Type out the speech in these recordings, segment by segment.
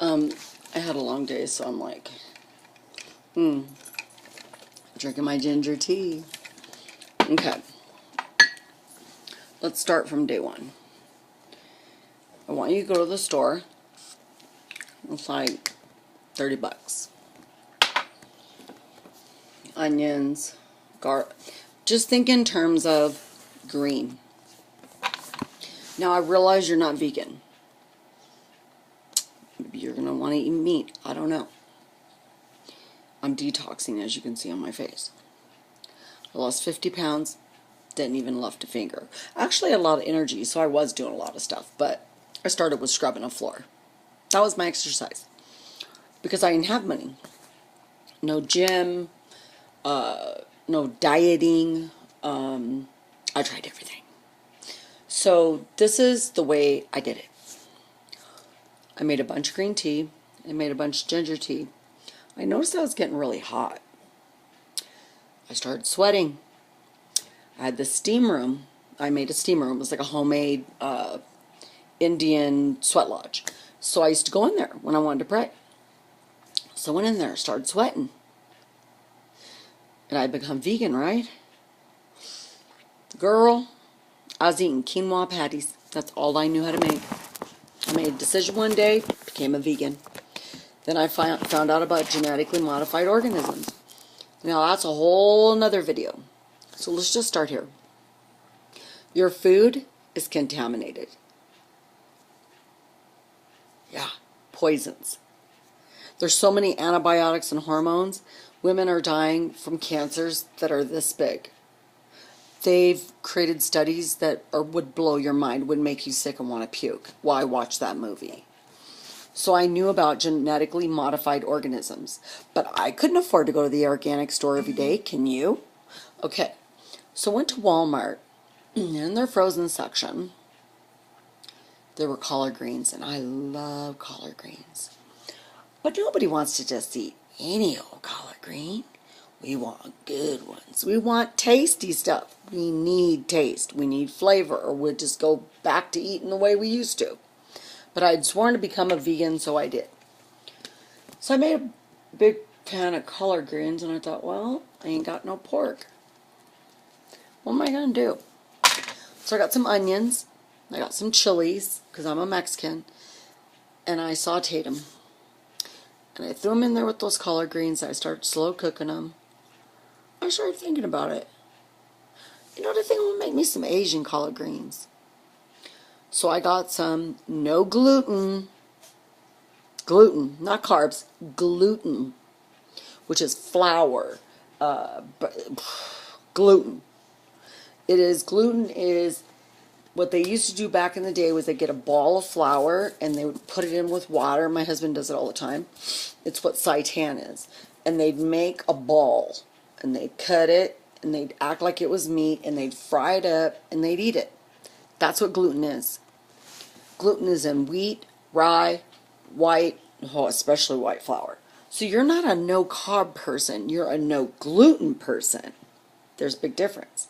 I had a long day, so I'm like, drinking my ginger tea. Okay. Let's start from day one. I want you to go to the store. It's like 30 bucks. Onions, just think in terms of green. Now I realize you're not vegan. Maybe you're going to want to eat meat. I don't know. I'm detoxing, as you can see on my face. I lost 50 pounds. Didn't even lift a finger. Actually, I had a lot of energy, so I was doing a lot of stuff. But I started with scrubbing a floor. That was my exercise. Because I didn't have money. No gym. No dieting. I tried everything. So this is the way I did it. I made a bunch of green tea. I made a bunch of ginger tea. I noticed I was getting really hot. I started sweating. I had the steam room. I made a steam room. It was like a homemade Indian sweat lodge. So I used to go in there when I wanted to pray. So I went in there, started sweating. And I become vegan, right? Girl, I was eating quinoa patties. That's all I knew how to make. I made a decision one day, became a vegan. Then I found out about genetically modified organisms. Now that's a whole nother video. So let's just start here. Your food is contaminated. Yeah, poisons. There's so many antibiotics and hormones. Women are dying from cancers that are this big. They've created studies that would blow your mind, would make you sick and want to puke. Well, I watched that movie. So I knew about genetically modified organisms. But I couldn't afford to go to the organic store every day. Can you? Okay. So I went to Walmart. In their frozen section, there were collard greens. And I love collard greens. But nobody wants to just eat any old collard green. We want good ones. We want tasty stuff. We need taste. We need flavor, or we'll just go back to eating the way we used to. But I'd sworn to become a vegan, so I did. So I made a big pan of collard greens, and I thought, well, I ain't got no pork. What am I going to do? So I got some onions. I got some chilies, because I'm a Mexican. And I sauteed them. And I threw them in there with those collard greens. I started slow cooking them. I started thinking about it. You know what, I think I'm going to make me some Asian collard greens. So I got some no gluten, not carbs, gluten, which is flour, gluten. Gluten is, what they used to do back in the day was they get a ball of flour and they would put it in with water. My husband does it all the time. It's what seitan is. And they'd make a ball. And they'd cut it, and they'd act like it was meat, and they'd fry it up, and they'd eat it. That's what gluten is. Gluten is in wheat, rye, white, especially white flour. So you're not a no-carb person. You're a no-gluten person. There's a big difference.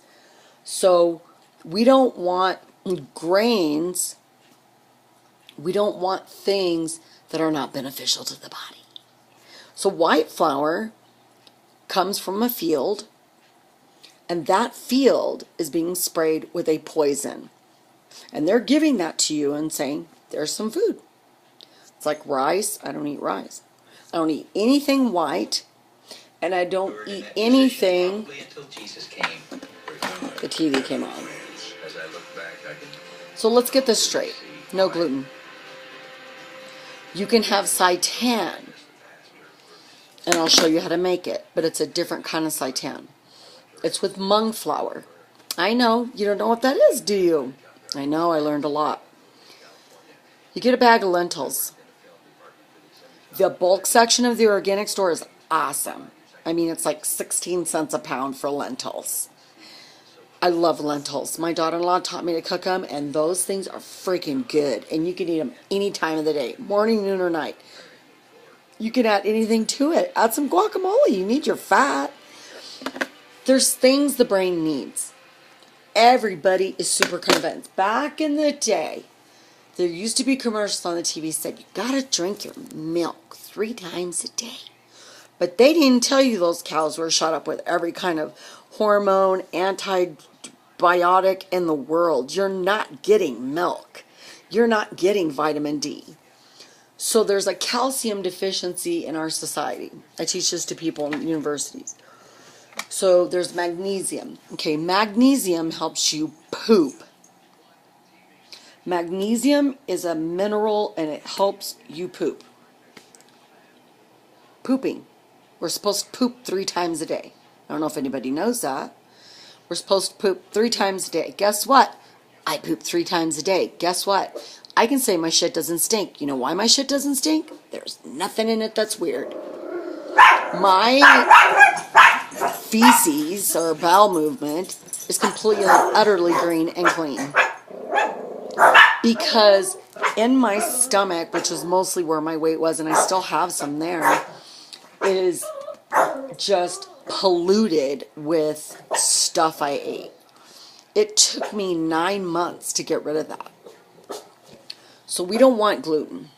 So we don't want grains. We don't want things that are not beneficial to the body. So white flour comes from a field, and that field is being sprayed with a poison. And they're giving that to you and saying, there's some food. It's like rice. I don't eat rice. I don't eat anything white, and I don't eat anything. The TV came on. So let's get this straight. No gluten. You can have seitan, and I'll show you how to make it, but it's a different kind of seitan. It's with mung flour. I know, you don't know what that is, do you? I know, I learned a lot. You get a bag of lentils. The bulk section of the organic store is awesome. I mean, it's like 16 cents a pound for lentils. I love lentils. My daughter-in-law taught me to cook them, and those things are freaking good. And you can eat them any time of the day, morning, noon, or night. You can add anything to it. Add some guacamole. You need your fat. There's things the brain needs. Everybody is super convinced. Back in the day, There used to be commercials on the TV said you gotta drink your milk 3 times a day. But they didn't tell you those cows were shot up with every kind of hormone, antibiotic in the world. You're not getting milk. You're not getting vitamin D. So there's a calcium deficiency in our society. I teach this to people in universities. So there's magnesium. Okay, magnesium helps you poop. Magnesium is a mineral and it helps you poop. Pooping. We're supposed to poop 3 times a day. I don't know if anybody knows that. We're supposed to poop 3 times a day. Guess what? I poop 3 times a day. Guess what? I can say my shit doesn't stink. You know why my shit doesn't stink? There's nothing in it that's weird. My feces or bowel movement is completely, utterly green and clean. Because in my stomach, which is mostly where my weight was, and I still have some there, is just polluted with stuff I ate. It took me 9 months to get rid of that. So we don't want gluten.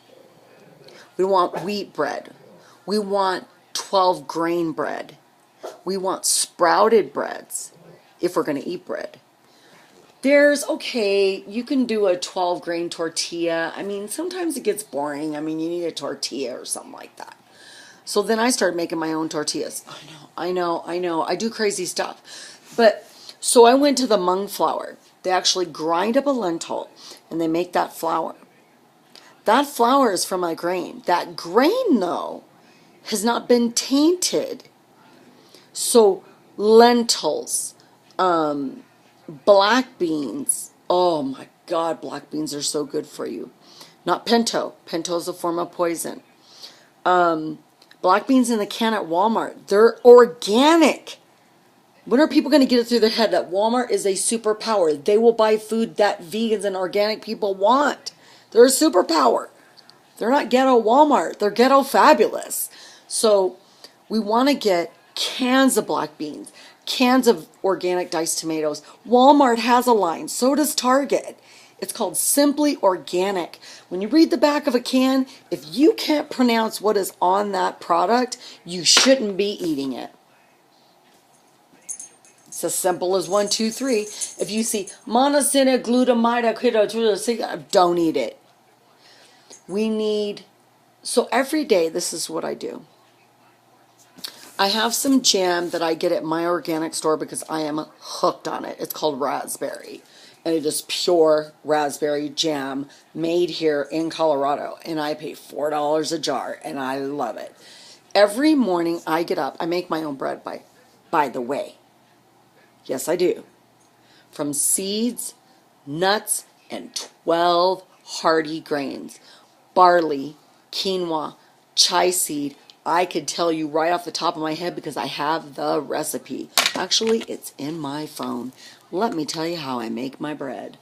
We want wheat bread. We want 12 grain bread. We want sprouted breads if we're going to eat bread. You can do a 12 grain tortilla. I mean, sometimes it gets boring. I mean, you need a tortilla or something like that. So then I started making my own tortillas. I know. I do crazy stuff. So I went to the Hmong flour. They actually grind up a lentil and they make that flour. That flour is from a grain. That grain, though, has not been tainted. So lentils, black beans. Oh my God, black beans are so good for you. Not pinto. Pinto is a form of poison. Black beans in the can at Walmart. They're organic. When are people going to get it through their head that Walmart is a superpower? They will buy food that vegans and organic people want. They're a superpower. They're not ghetto Walmart. They're ghetto fabulous. So we want to get cans of black beans, cans of organic diced tomatoes. Walmart has a line. So does Target. It's called Simply Organic. When you read the back of a can, if you can't pronounce what is on that product, you shouldn't be eating it. It's as simple as 1, 2, 3. If you see monosina glutamide, don't eat it. So every day, this is what I do. I have some jam that I get at my organic store because I am hooked on it. It's called raspberry. And it is pure raspberry jam made here in Colorado. And I pay $4 a jar, and I love it. Every morning I get up, I make my own bread, by the way. Yes, I do. From seeds, nuts, and 12 hearty grains. Barley, quinoa, chia seed. I could tell you right off the top of my head because I have the recipe. Actually, it's in my phone. Let me tell you how I make my bread.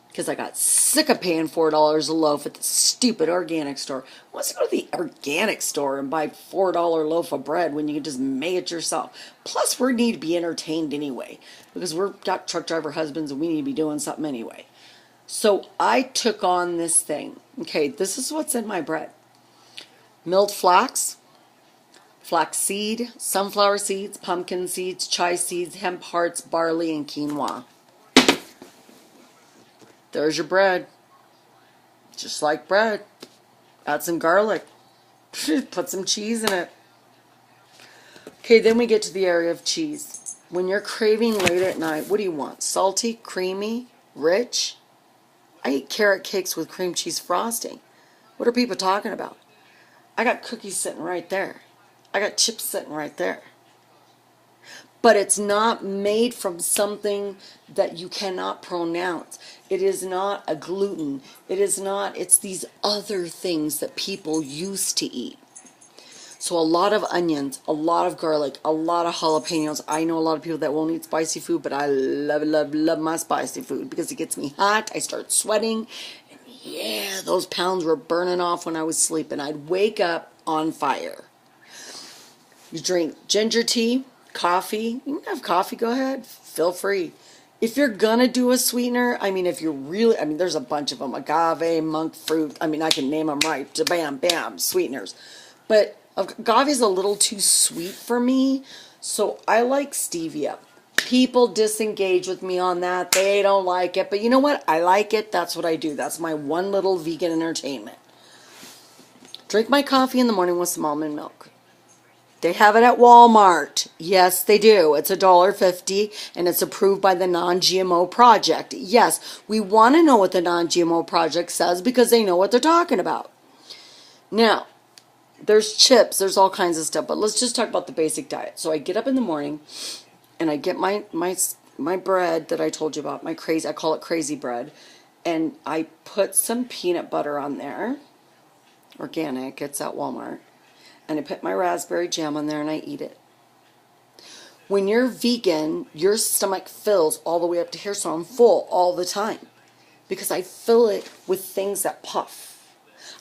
Because I got sick of paying $4 a loaf at the stupid organic store. Who wants to go to the organic store and buy $4 loaf of bread when you can just make it yourself? Plus, we need to be entertained anyway. Because we've got truck driver husbands and we need to be doing something anyway. So I took on this thing. Okay, this is what's in my bread. Milled flax, flaxseed, sunflower seeds, pumpkin seeds, chia seeds, hemp hearts, barley, and quinoa. There's your bread. Just like bread. Add some garlic. Put some cheese in it. Okay, then we get to the area of cheese. When you're craving late at night, what do you want? Salty, creamy, rich? I eat carrot cakes with cream cheese frosting. What are people talking about? I got cookies sitting right there. I got chips sitting right there. But it's not made from something that you cannot pronounce. It is not a gluten. It's these other things that people used to eat. So a lot of onions, a lot of garlic, a lot of jalapenos. I know a lot of people that won't eat spicy food, but I love my spicy food because it gets me hot. I start sweating. And yeah, those pounds were burning off when I was sleeping. I'd wake up on fire. You drink ginger tea, coffee. You can have coffee, go ahead. Feel free. If you're gonna do a sweetener, I mean, if you're really, I mean, there's a bunch of them: agave, monk fruit. I mean, I can name them right. Bam, bam, sweeteners. But agave is a little too sweet for me, so I like stevia. People disengage with me on that. They don't like it, but you know what? I like it. That's what I do. That's my one little vegan entertainment. Drink my coffee in the morning with some almond milk. They have it at Walmart. Yes, they do. It's $1.50 and it's approved by the Non-GMO Project. Yes, we want to know what the Non-GMO Project says because they know what they're talking about. Now, there's chips, there's all kinds of stuff, but let's just talk about the basic diet. So I get up in the morning and I get my bread that I told you about, I call it crazy bread, and I put some peanut butter on there. Organic, it's at Walmart. And I put my raspberry jam on there and I eat it. When you're vegan, your stomach fills all the way up to here, so I'm full all the time because I fill it with things that puff.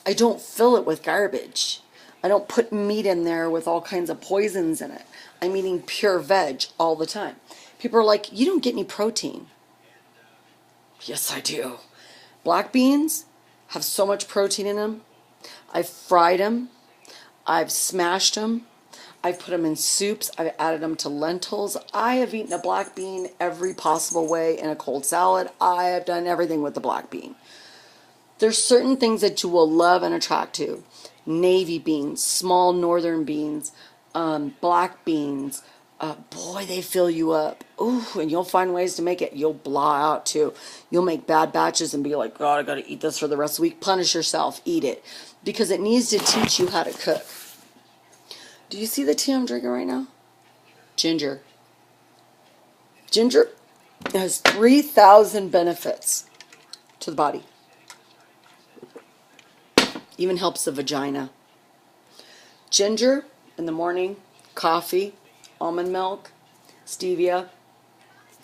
I don't fill it with garbage. I don't put meat in there with all kinds of poisons in it. I'm eating pure veg all the time. People are like, you don't get any protein. Yes, I do. Black beans have so much protein in them. I've fried them. I've smashed them. I've put them in soups. I've added them to lentils. I have eaten a black bean every possible way in a cold salad. I have done everything with the black bean. There's certain things that you will love and attract to. Navy beans, small northern beans, black beans. Boy, they fill you up. Ooh, and you'll find ways to make it. You'll blah out too. You'll make bad batches and be like, God, I got to eat this for the rest of the week. Punish yourself. Eat it. Because it needs to teach you how to cook. Do you see the tea I'm drinking right now? Ginger. Ginger has 3,000 benefits to the body. Even helps the vagina. Ginger in the morning, coffee, almond milk, stevia.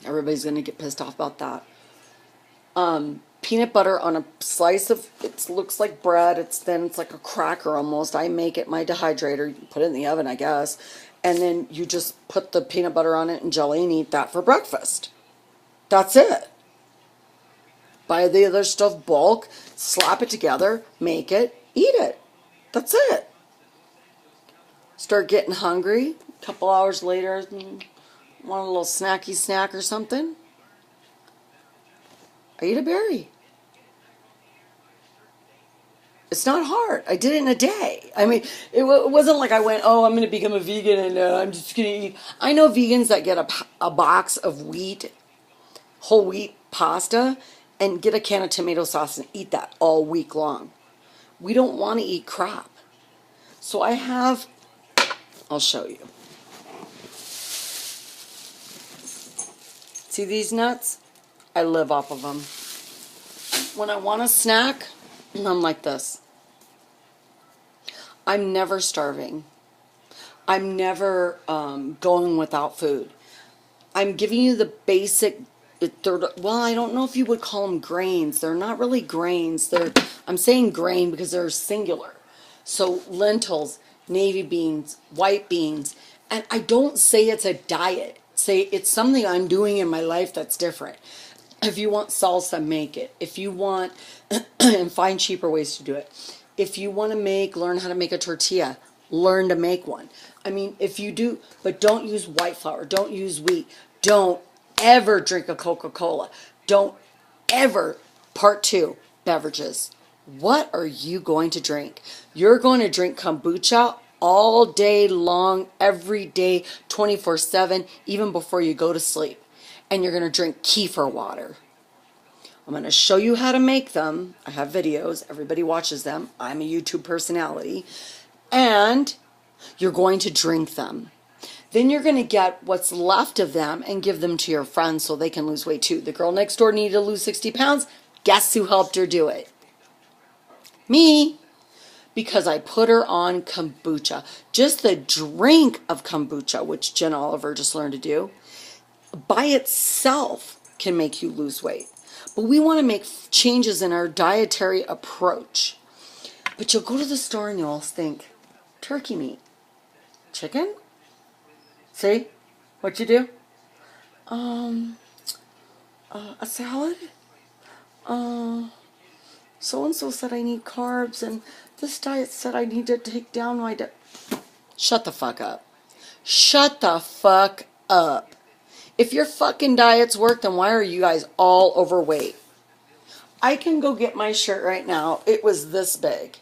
Everybody's going to get pissed off about that. Peanut butter on a slice of, it looks like bread. It's thin. It's like a cracker almost. I make it my dehydrator. You put it in the oven, I guess. And then you just put the peanut butter on it and jelly and eat that for breakfast. That's it. Buy the other stuff bulk, slap it together, make it, eat it. That's it. Start getting hungry. A couple hours later, want a little snacky snack or something. I eat a berry. It's not hard. I did it in a day. I mean, it wasn't like I went, oh, I'm going to become a vegan and I'm just going to eat. I know vegans that get a box of whole wheat pasta and get a can of tomato sauce and eat that all week long. We don't want to eat crap. So I'll show you. See these nuts? I live off of them. When I want a snack, I'm like this. I'm never starving. I'm never going without food. I'm giving you the basic, well, I don't know if you would call them grains. They're not really grains. I'm saying grain because they're singular. So lentils, navy beans, white beans. And I don't say it's a diet. Say it's something I'm doing in my life that's different. If you want salsa, make it. If you want, and find cheaper ways to do it. If you want to learn how to make a tortilla, learn to make one. I mean, if you do, but don't use white flour. Don't use wheat. Don't ever drink a Coca-Cola. Don't ever, part 2, beverages. What are you going to drink? You're going to drink kombucha all day long, every day, 24/7, even before you go to sleep. And you're going to drink kefir water. I'm going to show you how to make them. I have videos. Everybody watches them. I'm a YouTube personality. And you're going to drink them. Then you're going to get what's left of them and give them to your friends so they can lose weight too. The girl next door needed to lose 60 pounds. Guess who helped her do it? Me. Because I put her on kombucha. Just the drink of kombucha, which Jen Oliver just learned to do, by itself can make you lose weight. But we want to make changes in our dietary approach. But you'll go to the store and you'll think, turkey meat, chicken? See what you do? A salad? So-and-so said I need carbs, and this diet said I need to take down my diet. Shut the fuck up. Shut the fuck up. If your fucking diets work, then why are you guys all overweight? I can go get my shirt right now. It was this big.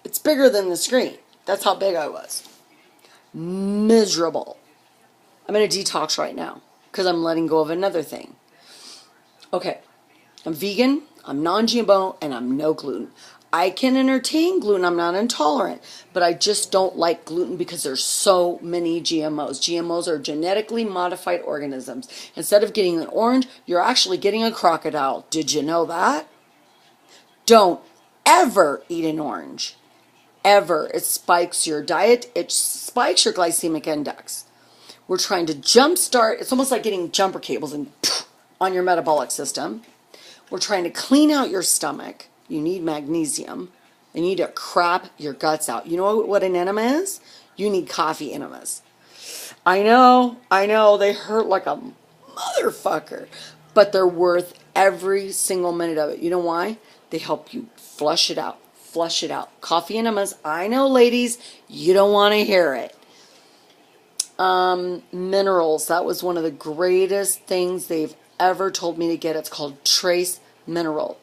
It's bigger than the screen. That's how big I was. Miserable. I'm in a detox right now because I'm letting go of another thing. Okay, I'm vegan, I'm non-GMO, and I'm no gluten. I can entertain gluten, I'm not intolerant, but I just don't like gluten because there's so many GMOs. GMOs are genetically modified organisms. Instead of getting an orange, you're actually getting a crocodile. Did you know that? Don't ever eat an orange. Ever. It spikes your diet, it spikes your glycemic index. We're trying to jumpstart, it's almost like getting jumper cables and on your metabolic system. We're trying to clean out your stomach. You need magnesium. You need to crap your guts out. You know what an enema is? You need coffee enemas. I know, they hurt like a motherfucker, but they're worth every single minute of it. You know why? They help you flush it out. Flush it out. Coffee enemas, I know, ladies, you don't want to hear it. Minerals, that was one of the greatest things they've ever told me to get. It's called Trace Mineral.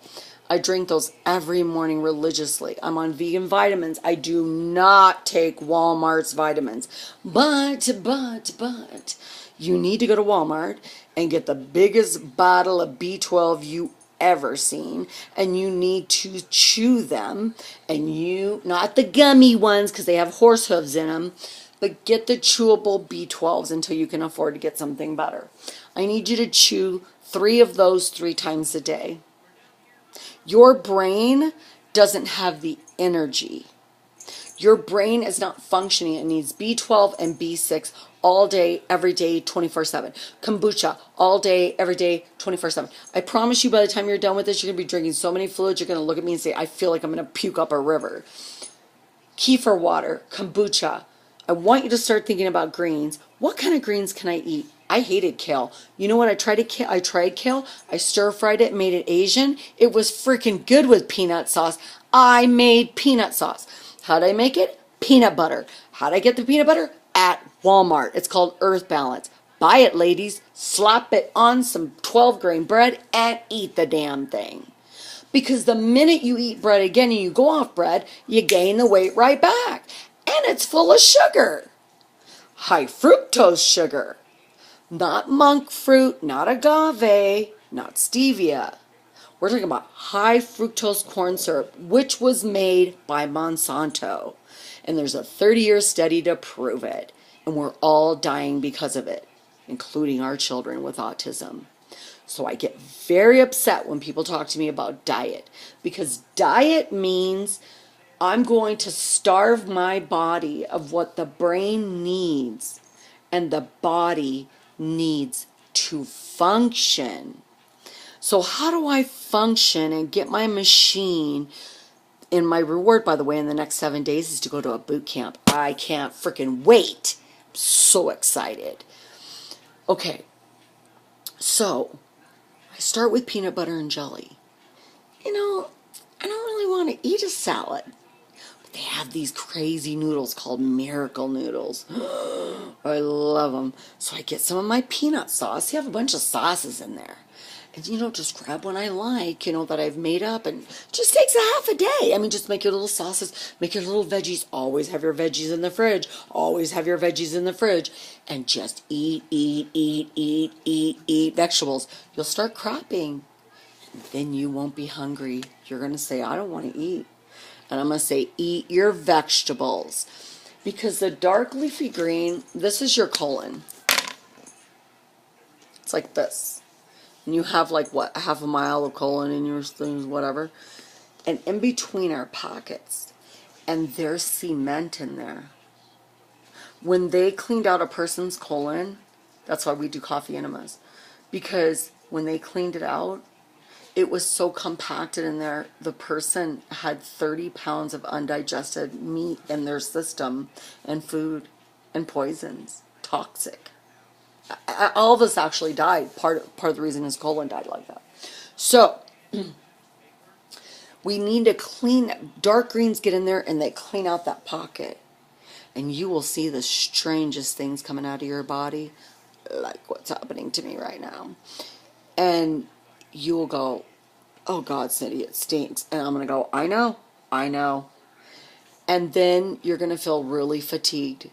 I drink those every morning religiously. I'm on vegan vitamins. I do not take Walmart's vitamins. But, you need to go to Walmart and get the biggest bottle of B12 you ever seen, and you need to chew them, and not the gummy ones because they have horse hooves in them, but get the chewable B12s until you can afford to get something better. I need you to chew 3 of those 3 times a day. Your brain doesn't have the energy. Your brain is not functioning. It needs B12 and B6 all day, every day, 24/7. Kombucha all day, every day, 24/7. I promise you by the time you're done with this, you're going to be drinking so many fluids, you're going to look at me and say, I feel like I'm going to puke up a river. Kefir water, kombucha. I want you to start thinking about greens. What kind of greens can I eat? I hated kale. You know what? I tried kale. I stir-fried it and made it Asian. It was freaking good with peanut sauce. I made peanut sauce. How did I make it? Peanut butter. How did I get the peanut butter? At Walmart. It's called Earth Balance. Buy it, ladies. Slap it on some 12-grain bread and eat the damn thing. Because the minute you eat bread again and you go off bread, you gain the weight right back. And it's full of sugar. High fructose sugar. Not monk fruit, not agave, not stevia. We're talking about high fructose corn syrup, which was made by Monsanto. And there's a 30-year study to prove it. And we're all dying because of it, including our children with autism. So I get very upset when people talk to me about diet, because diet means I'm going to starve my body of what the brain needs, and the body needs to function. So how do I function and get my machine? And my reward, by the way, in the next 7 days is to go to a boot camp. I can't freaking wait. I'm so excited. Okay, so I start with peanut butter and jelly. You know, I don't really want to eat a salad. But they have these crazy noodles called Miracle Noodles. I love them. So I get some of my peanut sauce. You have a bunch of sauces in there. And, just grab one I like, that I've made up, and just takes a half a day. I mean, just make your little sauces, make your little veggies. Always have your veggies in the fridge. Always have your veggies in the fridge. And just eat vegetables. You'll start crapping. And then you won't be hungry. You're going to say, I don't want to eat. And I'm going to say, eat your vegetables. Because the dark leafy green, this is your colon. It's like this. And you have half a mile of colon in your things, whatever. And in between are pockets. And there's cement in there. When they cleaned out a person's colon, that's why we do coffee enemas. Because when they cleaned it out, it was so compacted in there, the person had 30 pounds of undigested meat in their system, and food, and poisons. Toxic. All of us actually died. Part of the reason his colon died like that. So we need to clean. Dark greens get in there and they clean out that pocket, and you will see the strangest things coming out of your body, like what's happening to me right now. And you will go, "Oh God, Cindy, it stinks," and I'm gonna go, "I know, I know." And then you're gonna feel really fatigued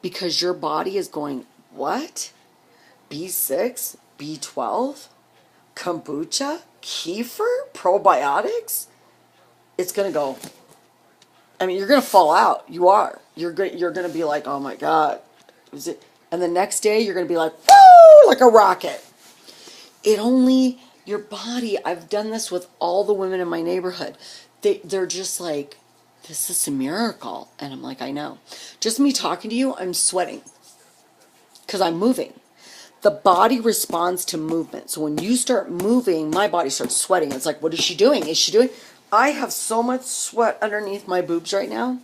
because your body is going, "What? B6, B12, kombucha, kefir, probiotics?" It's going to go, I mean, you're going to fall out. You are. You're going to be like, "Oh my God." Is it? And the next day you're going to be like, "Woo!" Like a rocket. Your body, I've done this with all the women in my neighborhood. They're just like, "This is a miracle." And I'm like, "I know." Just me talking to you, I'm sweating because I'm moving. The body responds to movement. So when you start moving, my body starts sweating. It's like, "What is she doing? Is she doing?" I have so much sweat underneath my boobs right now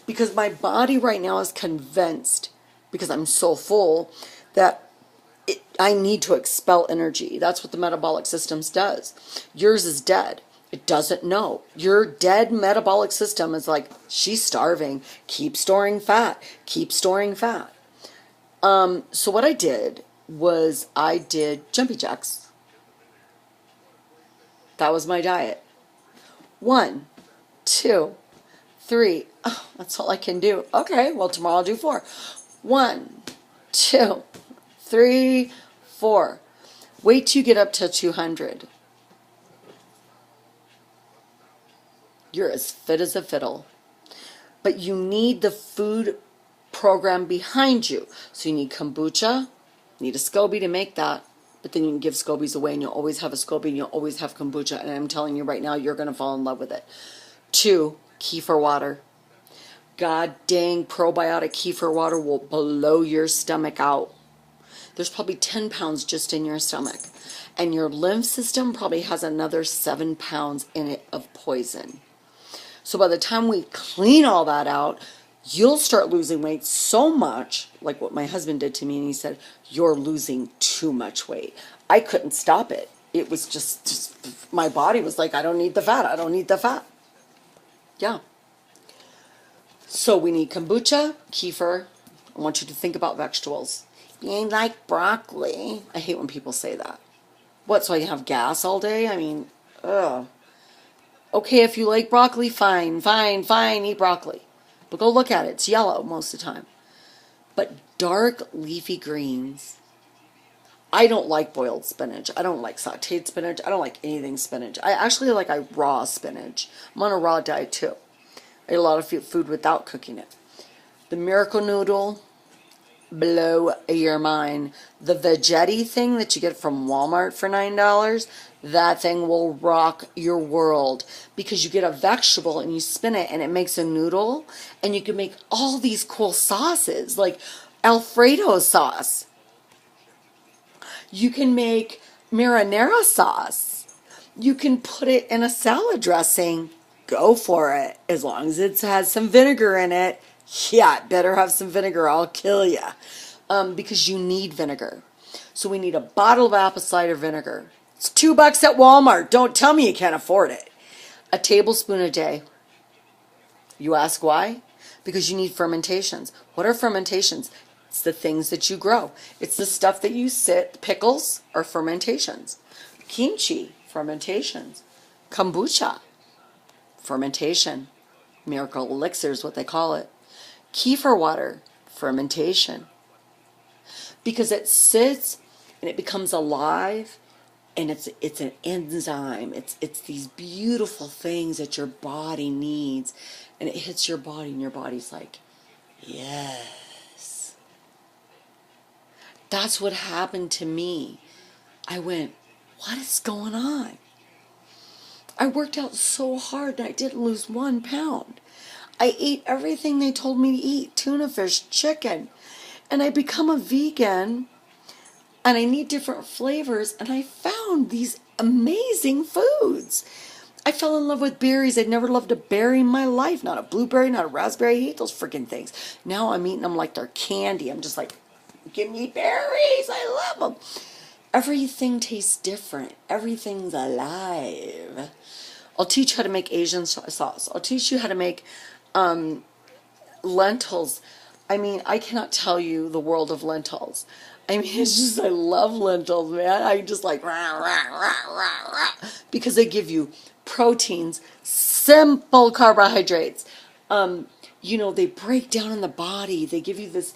because my body right now is convinced, because I'm so full, that I need to expel energy. That's what the metabolic system does. Yours is dead. It doesn't know. Your dead metabolic system is like, "She's starving. Keep storing fat. Keep storing fat." So what I did was I did jumpy jacks. That was my diet. 1, 2, 3. Oh, that's all I can do. Okay, well, tomorrow I'll do 4. 1, 2, 3, 4. Wait till you get up to 200. You're as fit as a fiddle. But you need the food program behind you. So you need kombucha, you need a SCOBY to make that, but then you can give SCOBYs away and you'll always have a SCOBY and you'll always have kombucha, and I'm telling you right now, you're going to fall in love with it. 2, kefir water. God dang, probiotic kefir water will blow your stomach out. There's probably 10 pounds just in your stomach, and your lymph system probably has another 7 pounds in it of poison. So by the time we clean all that out, you'll start losing weight so much, like what my husband did to me, and he said, "You're losing too much weight." I couldn't stop it. It was just my body was like, "I don't need the fat. I don't need the fat." Yeah. So we need kombucha, kefir. I want you to think about vegetables. You like broccoli. I hate when people say that. What, so I have gas all day? I mean, ugh. Okay, if you like broccoli, fine, eat broccoli. But go look at it. It's yellow most of the time. But dark leafy greens. I don't like boiled spinach. I don't like sauteed spinach. I don't like anything spinach. I actually like raw spinach. I'm on a raw diet too. I eat a lot of food without cooking it. The Miracle Noodle, blow your mind. The Veggetti thing that you get from Walmart for $9, that thing will rock your world, because you get a vegetable and you spin it and it makes a noodle, and you can make all these cool sauces like Alfredo sauce. You can make marinara sauce. You can put it in a salad dressing. Go for it. As long as it has some vinegar in it. Yeah, it better have some vinegar. I'll kill you. Because you need vinegar. So we need a bottle of apple cider vinegar. It's $2 at Walmart. Don't tell me you can't afford it. A tablespoon a day. You ask why? Because you need fermentations. What are fermentations? It's the things that you grow. It's the stuff that you sit. Pickles are fermentations. Kimchi, fermentations. Kombucha, fermentation. Miracle elixir is what they call it. Kefir water, fermentation. Because it sits and it becomes alive, and it's an enzyme. It's these beautiful things that your body needs, and it hits your body, and your body's like, yes. That's what happened to me. I went, what is going on? I worked out so hard and I didn't lose 1 pound. I ate everything they told me to eat, tuna fish, chicken, and I become a vegan, and I need different flavors, and I found these amazing foods. I fell in love with berries. I'd never loved a berry in my life, not a blueberry, not a raspberry. I hate those freaking things. Now I'm eating them like they're candy. I'm just like, Give me berries. I love them. Everything tastes different. Everything's alive. I'll teach you how to make Asian sauce. I'll teach you how to make lentils. I mean, I cannot tell you the world of lentils. I mean, it's just, I love lentils, man. I just like, rah, rah, rah, rah, rah, because they give you proteins, simple carbohydrates. They break down in the body. They give you this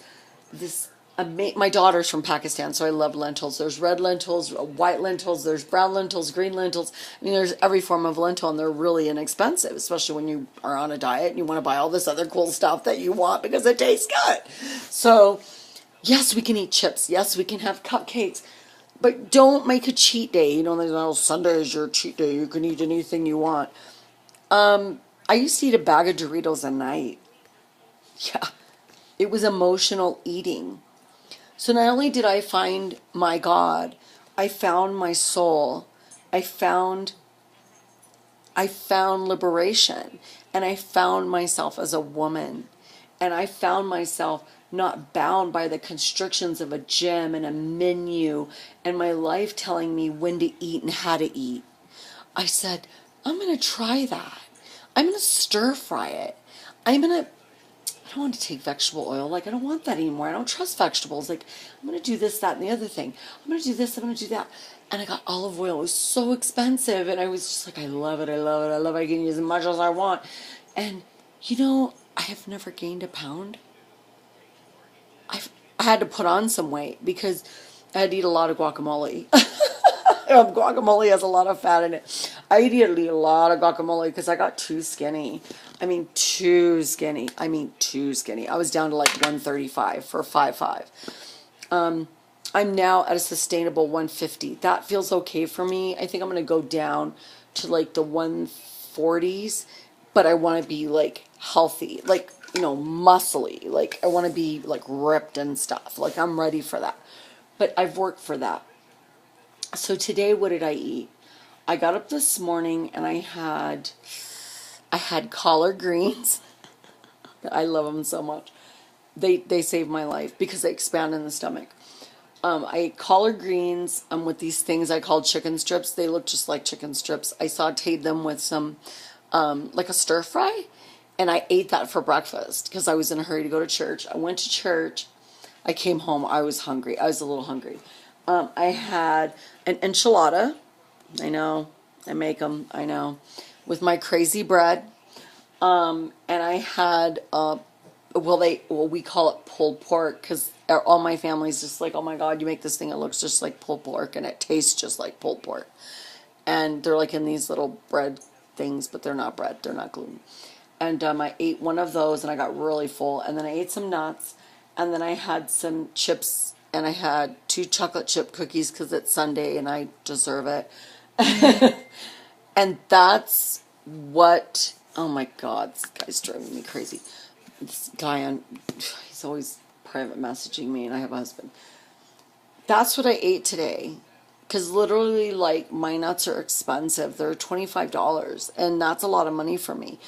my daughter's from Pakistan, so I love lentils. There's red lentils, white lentils, there's brown lentils, green lentils. I mean, there's every form of lentil, and they're really inexpensive, especially when you are on a diet and you want to buy all this other cool stuff that you want because it tastes good. So, yes, we can eat chips. Yes, we can have cupcakes. But don't make a cheat day. Sunday is your cheat day. You can eat anything you want. I used to eat a bag of Doritos a night. Yeah, it was emotional eating. So not only did I find my God, I found my soul. I found liberation, and I found myself as a woman, and I found myself not bound by the constrictions of a gym and a menu and my life telling me when to eat and how to eat. I said, I'm going to try that. I'm going to stir fry it. I don't want to take vegetable oil. Like, I don't want that anymore. I don't trust vegetables. Like, I'm going to do this, that, and the other thing. I'm going to do this, I'm going to do that. And I got olive oil. It was so expensive. And I was just like, I love it, I love it, I love it. I can use as much as I want. And, I have never gained a pound. I had to put on some weight because I had to eat a lot of guacamole. Guacamole has a lot of fat in it. I eat a lot of guacamole because I got too skinny. I mean, too skinny. I was down to like 135 for 5'5". I'm now at a sustainable 150. That feels okay for me. I think I'm going to go down to like the 140s, but I want to be like healthy, like, muscly. Like, I want to be like ripped and stuff. Like, I'm ready for that. But I've worked for that. So today, what did I eat? I got up this morning and I had collard greens. I love them so much. They save my life because they expand in the stomach. I ate collard greens with these things I call chicken strips. They look just like chicken strips. I sauteed them with some, like a stir fry, and I ate that for breakfast because I was in a hurry to go to church. I went to church. I came home. I was hungry. I was a little hungry. I had an enchilada. I know. I make them. I know. With my crazy bread. And I had, we call it pulled pork because all my family's just like, oh my God, you make this thing. It looks just like pulled pork and it tastes just like pulled pork. And they're like in these little bread things, but they're not bread. They're not gluten. And I ate one of those and I got really full. And then I ate some nuts. And then I had some chips. And I had 2 chocolate chip cookies because it's Sunday and I deserve it. And that's what, oh my God, this guy's driving me crazy. This guy he's always private messaging me and I have a husband. That's what I ate today. Because literally, like, my nuts are expensive. They're $25. And that's a lot of money for me.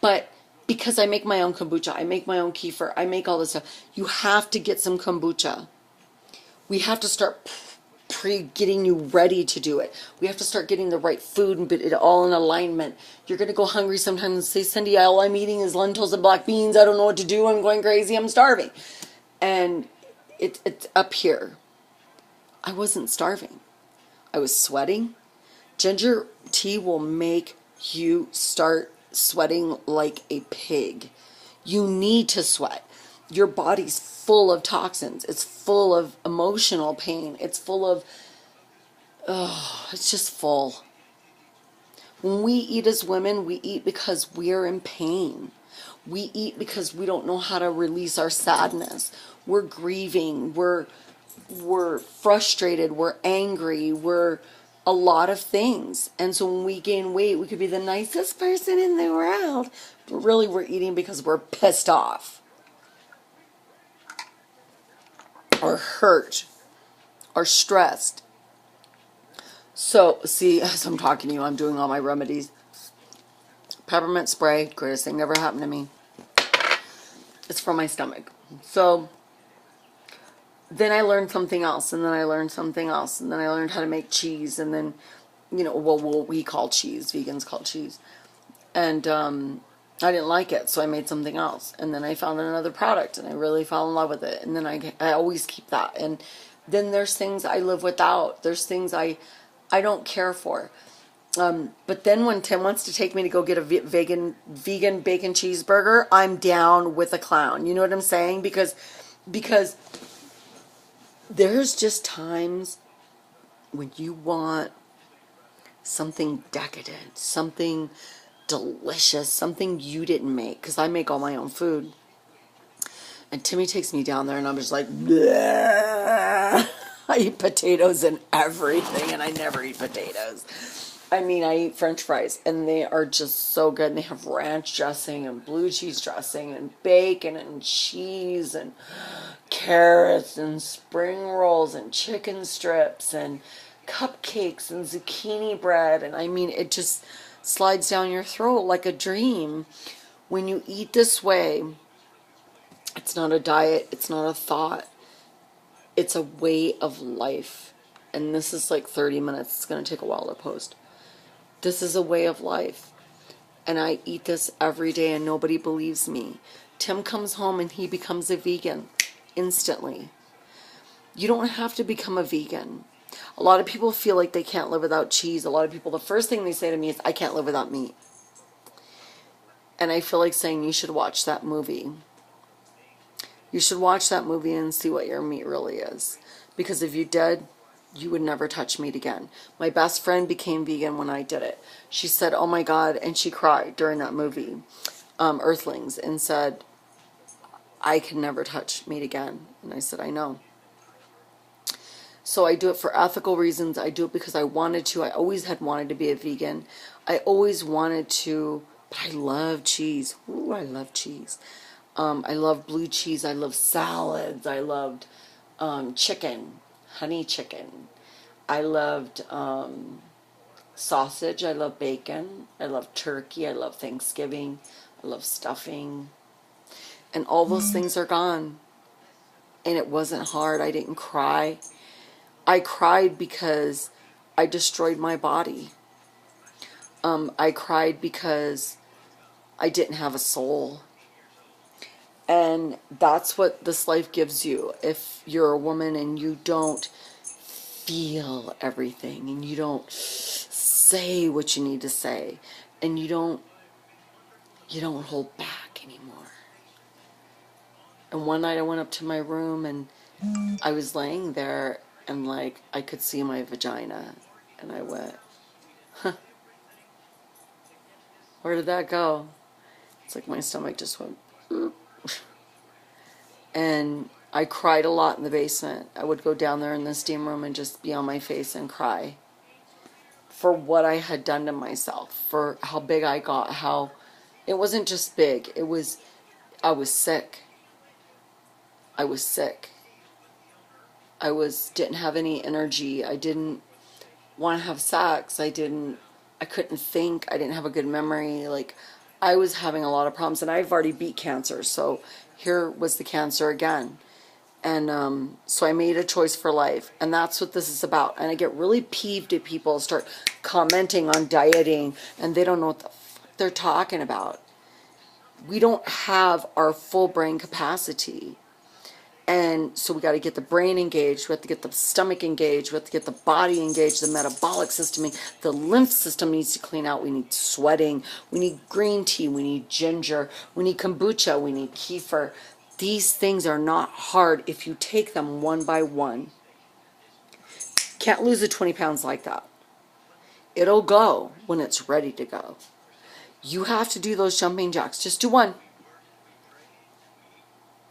But because I make my own kombucha, I make my own kefir, I make all this stuff, you have to get some kombucha. We have to start getting you ready to do it. We have to start getting the right food and it all in alignment. You're going to go hungry sometimes and say, Cindy, all I'm eating is lentils and black beans. I don't know what to do. I'm going crazy. I'm starving. And it's up here. I wasn't starving. I was sweating. Ginger tea will make you start sweating like a pig. You need to sweat. Your body's full of toxins. It's full of emotional pain. It's full of, it's just full. When we eat as women, we eat because we are in pain. We eat because we don't know how to release our sadness. We're grieving. We're frustrated. We're angry. We're a lot of things. And so when we gain weight, we could be the nicest person in the world. But really, we're eating because we're pissed off. Or hurt, or stressed. So, see, as I'm talking to you, I'm doing all my remedies. Peppermint spray, greatest thing ever happened to me. It's for my stomach. So, then I learned something else, and then I learned something else, and then I learned how to make cheese, and then, well, what we call cheese, vegans call cheese. And I didn't like it, so I made something else. And then I found another product, and I really fell in love with it. And then I always keep that. And then there's things I live without. There's things I don't care for. But then when Tim wants to take me to go get a vegan bacon cheeseburger, I'm down with a clown. You know what I'm saying? Because there's just times when you want something decadent, something delicious, something you didn't make, because I make all my own food. And Timmy takes me down there, and I'm just like, bleh. I eat potatoes and everything, and I never eat potatoes. I mean, I eat French fries, and they are just so good. And they have ranch dressing and blue cheese dressing and bacon and cheese and carrots and spring rolls and chicken strips and cupcakes and zucchini bread. And I mean, it just slides down your throat like a dream. When you eat this way, it's not a diet, it's not a thought, it's a way of life. And this is like 30 minutes. It's going to take a while to post. This is a way of life. And I eat this every day, and nobody believes me. Tim comes home and he becomes a vegan instantly. You don't have to become a vegan. A lot of people feel like they can't live without cheese. A lot of people, the first thing they say to me is, I can't live without meat. And I feel like saying, you should watch that movie. You should watch that movie and see what your meat really is. Because if you did, you would never touch meat again. My best friend became vegan when I did it. She said, oh my God, and she cried during that movie, Earthlings, and said, I can never touch meat again. And I said, I know. So I do it for ethical reasons. I do it because I wanted to. I always had wanted to be a vegan. I always wanted to, but I love cheese. Ooh, I love cheese. I love blue cheese. I love salads. I loved chicken, honey chicken. I loved sausage. I love bacon. I love turkey. I love Thanksgiving. I love stuffing. And all those things are gone. And it wasn't hard. I didn't cry. I cried because I destroyed my body. I cried because I didn't have a soul. And that's what this life gives you. If you're a woman and you don't feel everything, and you don't say what you need to say, and you don't hold back anymore. And one night I went up to my room, and I was laying there, and like I could see my vagina, and I went, huh, where did that go? It's like my stomach just went, and I cried a lot in the basement. I would go down there in the steam room and just be on my face and cry for what I had done to myself, for how big I got, how it wasn't just big, it was, I was sick. I was sick. I didn't have any energy. I didn't want to have sex. I couldn't think. I didn't have a good memory. Like, I was having a lot of problems, and I've already beat cancer, so here was the cancer again. And so I made a choice for life, and that's what this is about. And I get really peeved at people start commenting on dieting, and they don't know what the fuck they're talking about. We don't have our full brain capacity. And so we got to get the brain engaged, we have to get the stomach engaged, we have to get the body engaged, the metabolic system, the lymph system needs to clean out, we need sweating, we need green tea, we need ginger, we need kombucha, we need kefir. These things are not hard if you take them one by one. Can't lose the 20 pounds like that. It'll go when it's ready to go. You have to do those jumping jacks. Just do one.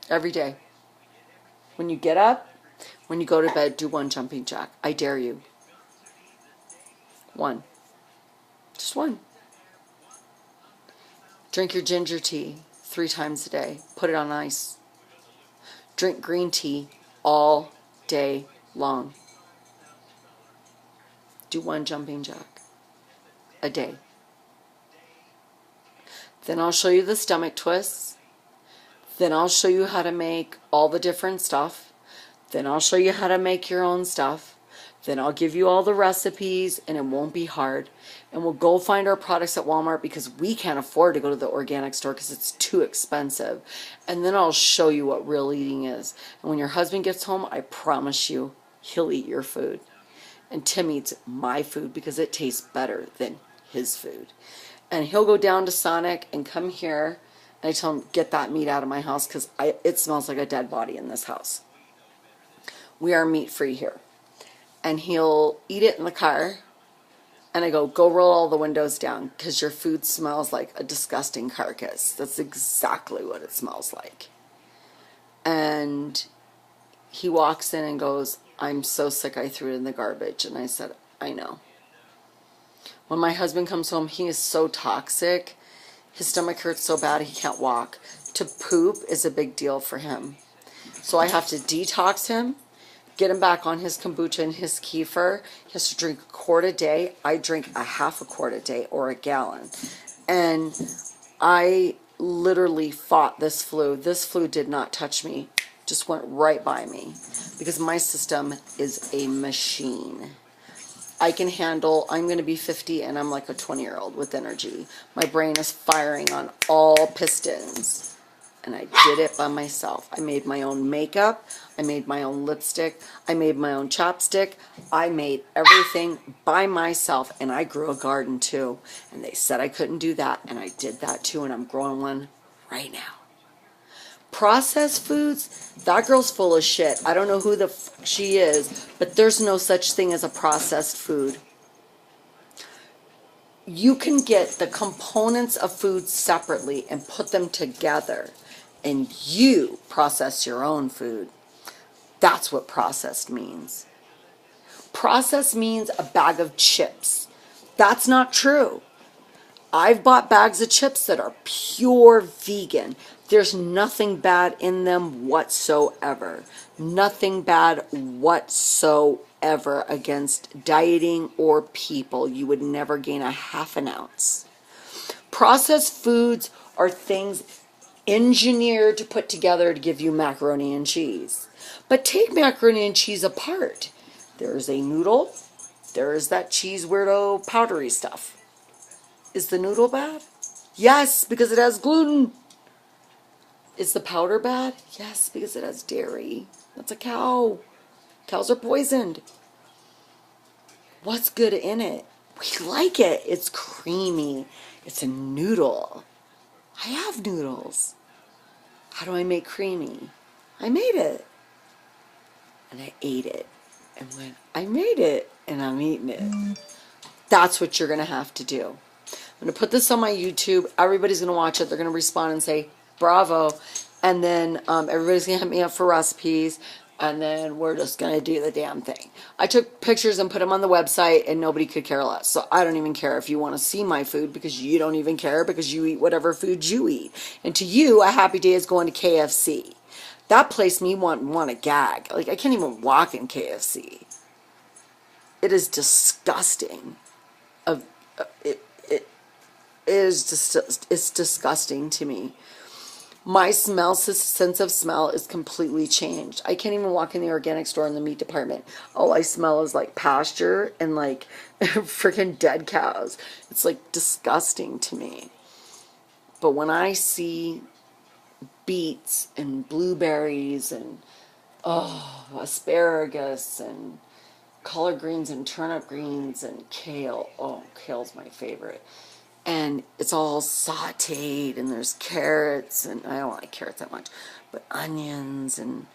Every day. When you get up, when you go to bed, do one jumping jack. I dare you. One. Just one. Drink your ginger tea 3 times a day. Put it on ice. Drink green tea all day long. Do one jumping jack a day. Then I'll show you the stomach twists. Then I'll show you how to make all the different stuff. Then I'll show you how to make your own stuff. Then I'll give you all the recipes, and it won't be hard. And we'll go find our products at Walmart because we can't afford to go to the organic store because it's too expensive. And then I'll show you what real eating is. And when your husband gets home, I promise you, he'll eat your food. And Tim eats my food because it tastes better than his food. And he'll go down to Sonic and come here, and I tell him, get that meat out of my house because it smells like a dead body in this house. We are meat free here. And he'll eat it in the car, and I go roll all the windows down because your food smells like a disgusting carcass. That's exactly what it smells like. And he walks in and goes, I'm so sick I threw it in the garbage. And I said, I know. When my husband comes home, he is so toxic. His stomach hurts so bad he can't walk. To poop is a big deal for him. So I have to detox him, get him back on his kombucha and his kefir. He has to drink a quart a day. I drink a half a quart a day or a gallon. And I literally fought this flu. This flu did not touch me. Just went right by me. Because my system is a machine. I can handle, I'm going to be 50 and I'm like a 20-year-old with energy. My brain is firing on all pistons. And I did it by myself. I made my own makeup. I made my own lipstick. I made my own chapstick. I made everything by myself. And I grew a garden too. And they said I couldn't do that. And I did that too. And I'm growing one right now. Processed foods, that girl's full of shit. I don't know who the fuck she is. But there's no such thing as a processed food. You can get the components of food separately and put them together. And you process your own food. That's what processed means. Processed means a bag of chips. That's not true. I've bought bags of chips that are pure vegan. There's nothing bad in them whatsoever. Nothing bad whatsoever against dieting or people. You would never gain a half an ounce. Processed foods are things engineered to put together to give you macaroni and cheese. But take macaroni and cheese apart. There's a noodle. There is that cheese weirdo powdery stuff. Is the noodle bad? Yes, because it has gluten. Is the powder bad? Yes, because it has dairy. That's a cow. Cows are poisoned. What's good in it? We like it. It's creamy. It's a noodle. I have noodles. How do I make creamy? I made it. And I ate it. And when I made it, and I'm eating it. That's what you're going to have to do. I'm going to put this on my YouTube. Everybody's going to watch it. They're going to respond and say, bravo. And then everybody's going to hit me up for recipes. And then we're just going to do the damn thing. I took pictures and put them on the website, and nobody could care less. So I don't even care if you want to see my food, because you don't even care, because you eat whatever food you eat. And to you, a happy day is going to KFC. That place me want to gag. Like, I can't even walk in KFC. It is disgusting. It's disgusting to me. My sense of smell is completely changed. I can't even walk in the organic store in the meat department. All I smell is like pasture and like freaking dead cows. It's like disgusting to me. But when I see beets and blueberries and asparagus and collard greens and turnip greens and kale. Oh, kale's my favorite. And it's all sauteed, and there's carrots, and I don't like carrots that much, but onions and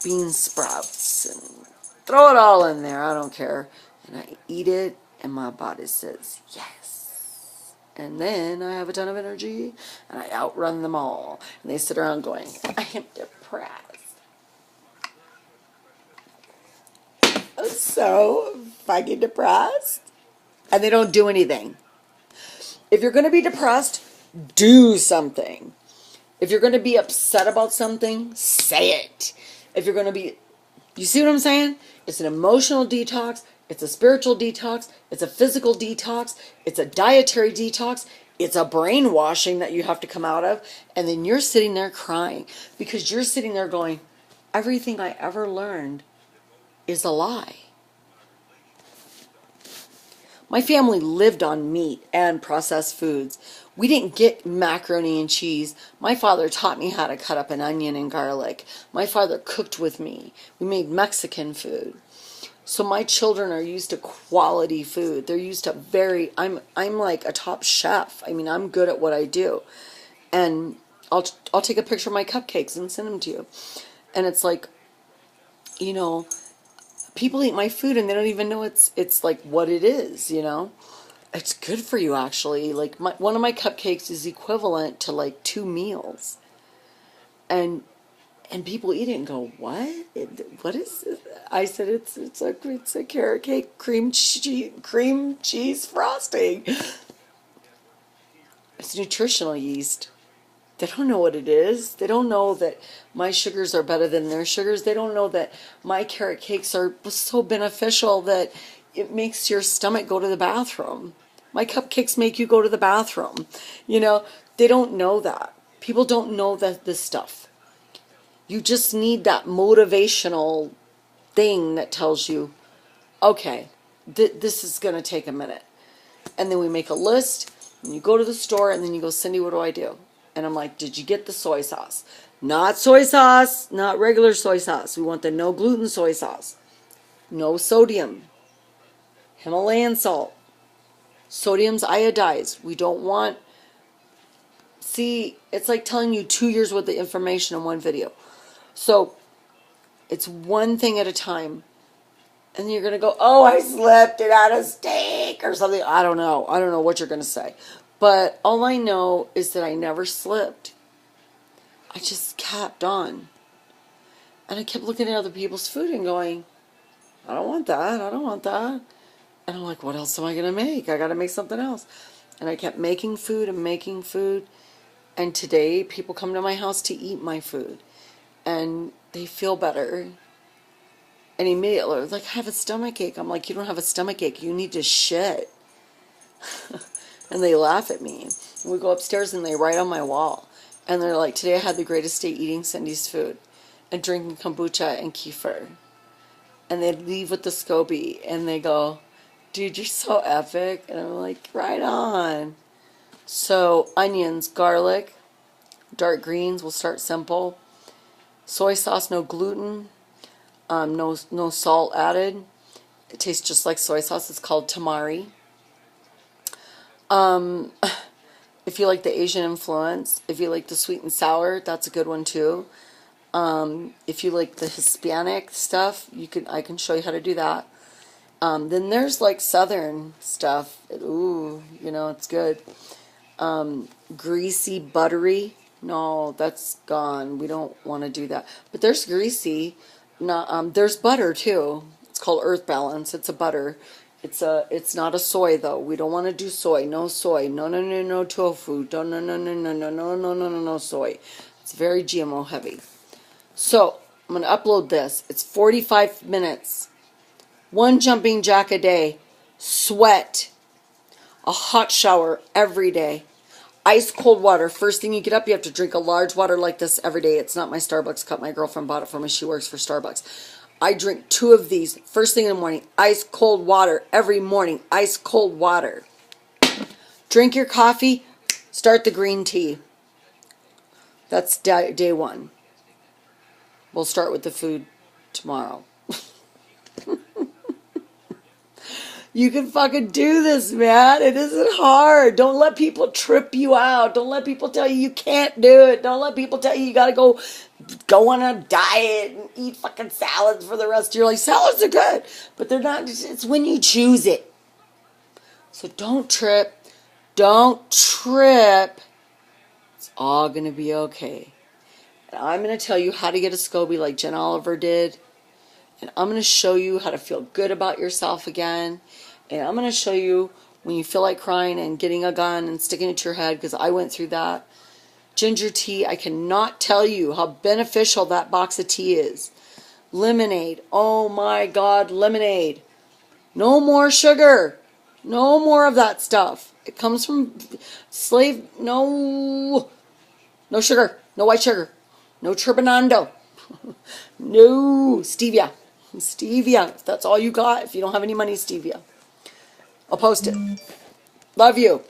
bean sprouts, and throw it all in there. I don't care. And I eat it, and my body says yes. And then I have a ton of energy, and I outrun them all. And they sit around going, I am depressed. I'm so fucking depressed. And they don't do anything. If you're going to be depressed, do something. If you're going to be upset about something, say it. If you're going to be, you see what I'm saying? It's an emotional detox. It's a spiritual detox. It's a physical detox. It's a dietary detox. It's a brainwashing that you have to come out of. And then you're sitting there crying because you're sitting there going, everything I ever learned is a lie. My family lived on meat and processed foods. We didn't get macaroni and cheese. My father taught me how to cut up an onion and garlic. My father cooked with me. We made Mexican food. So my children are used to quality food. They're used to I'm like a top chef. I mean, I'm good at what I do. And I'll take a picture of my cupcakes and send them to you. And it's like, you know, people eat my food and they don't even know it's like what it is, you know. It's good for you, actually. Like one of my cupcakes is equivalent to like 2 meals. And people eat it and go, what? What is this? I said it's a carrot cake cream cheese frosting. It's nutritional yeast. They don't know what it is. They don't know that my sugars are better than their sugars. They don't know that my carrot cakes are so beneficial that it makes your stomach go to the bathroom. My cupcakes make you go to the bathroom. You know, they don't know that. People don't know this stuff. You just need that motivational thing that tells you, okay, this is going to take a minute. And then we make a list, and you go to the store, and then you go, Cindy, what do I do? And I'm like, did you get the soy sauce? Not soy sauce, not regular soy sauce. We want the no gluten soy sauce. No sodium. Himalayan salt. Sodium's iodized. We don't want... See, it's like telling you 2 years worth of information in one video. So, it's one thing at a time. And then you're going to go, oh, I slipped it out of steak or something. I don't know. I don't know what you're going to say. But all I know is that I never slipped. I just kept on. And I kept looking at other people's food and going, I don't want that. I don't want that. And I'm like, what else am I going to make? I got to make something else. And I kept making food and making food. And today, people come to my house to eat my food. And they feel better. And immediately, they're like, I have a stomach ache. I'm like, you don't have a stomach ache. You need to shit. And they laugh at me. And we go upstairs and they write on my wall. And they're like, today I had the greatest day eating Cindy's food. And drinking kombucha and kefir. And they leave with the SCOBY. And they go, dude, you're so epic. And I'm like, right on. So, onions, garlic, dark greens. We'll start simple. Soy sauce, no gluten. No salt added. It tastes just like soy sauce. It's called tamari. If you like the Asian influence, if you like the sweet and sour, that's a good one too. If you like the Hispanic stuff, I can show you how to do that. Then there's like Southern stuff. Ooh, you know, it's good. Greasy, buttery. No, that's gone. We don't want to do that. But there's greasy. There's butter too. It's called Earth Balance. It's a butter. It's not a soy though. We don't want to do soy. No soy. No tofu. No soy. It's very GMO heavy. So I'm gonna upload this. It's 45 minutes. 1 jumping jack a day. Sweat. A hot shower every day. Ice cold water. First thing you get up, you have to drink a large water like this every day. It's not my Starbucks cup. My girlfriend bought it for me. She works for Starbucks. I drink 2 of these first thing in the morning. Ice cold water every morning. Ice cold water. Drink your coffee. Start the green tea. That's day 1. We'll start with the food tomorrow. You can fucking do this, man. It isn't hard. Don't let people trip you out. Don't let people tell you can't do it. Don't let people tell you gotta go on a diet and eat fucking salads for the rest of your life. Salads are good, but they're not. It's when you choose it. So don't trip. Don't trip. It's all gonna be okay. And I'm gonna tell you how to get a SCOBY like Jen Oliver did. And I'm going to show you how to feel good about yourself again. And I'm going to show you when you feel like crying and getting a gun and sticking it to your head, because I went through that. Ginger tea, I cannot tell you how beneficial that box of tea is. Lemonade, oh my God, lemonade. No more sugar. No more of that stuff. It comes from no sugar, no white sugar, no turbinado. No, stevia. Stevia. If that's all you got, if you don't have any money, stevia. I'll post it. Love you.